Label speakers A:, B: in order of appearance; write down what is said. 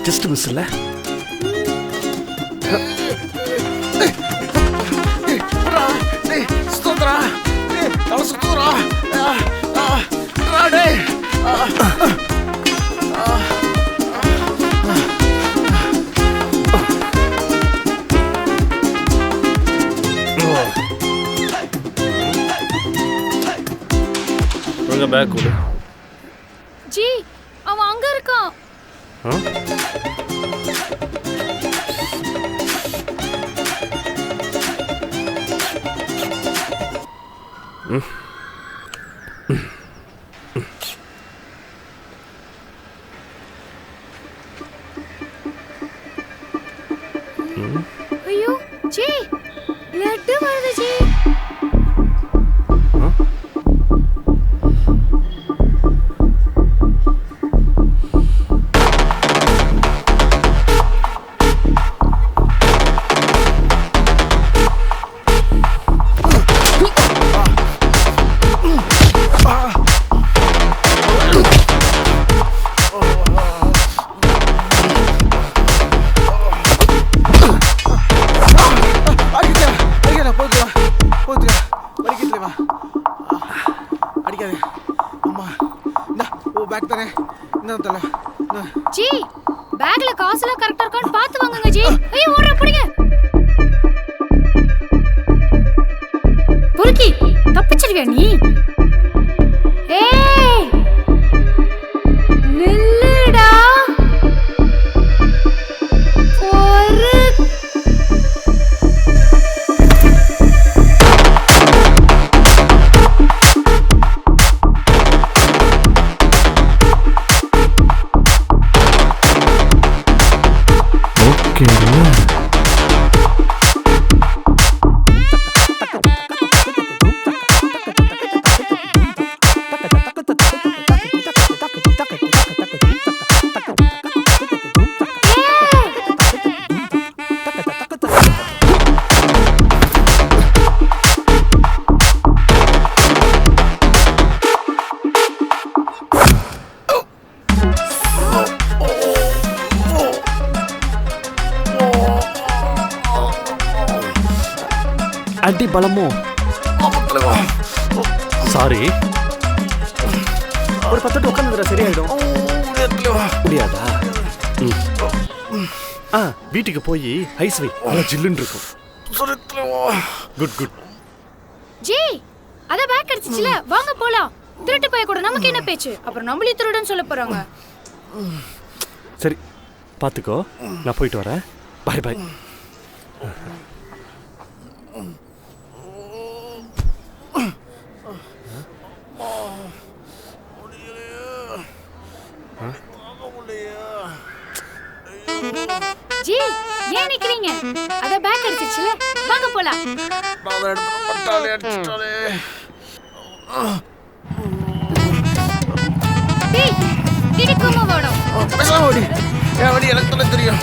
A: Just miss இல்ல. Back கொடு.
B: G அவன் அங்க இருக்கான். ஐயோ ஜி லட்டு வருது ஜி. ஜி பேக்ல காசுலாம் கரெக்ட்டா இருக்கான்னு பார்த்து வாங்குங்க ஜி. ஐயோ ஓடுற புடிங்க. புருக்கி தப்பிச்சிடுவியா நீ? ஏய் நில்லுடா. ஒரு
A: அடி பலமோ. சாரி, ஒரு 10 நிமிஷம் உட்காந்துற சரியாயிடும். முடியாதா? வீட்டுக்கு போய் ஐஸ் வை, நல்லா ஜில்லுன்னு இருக்கும். Good good.
B: ஜி அத பேக் அடிச்சிச்சுல, வாங்க போலாம். திருட்டு போய் கூட நமக்கு என்ன பேச்சு? அப்புறம் நம்மளே திருடுன்னு சொல்ல போறாங்க.
A: சரி பாத்துக்கோ, நான் போயிட்டு வரேன். By by.
B: ஜி ஏன் நிக்கிறீங்க? அத பேக் அடிச்சிச்சுல, வாங்க போலாம்.
C: நான் எடுத்து பட்டாலே அடிச்சிட்டாலே.
B: டேய் டிடி கோமா வாடா.
C: பேசாம ஓடி. ஏன் வடி எனக்கு தெரியும்.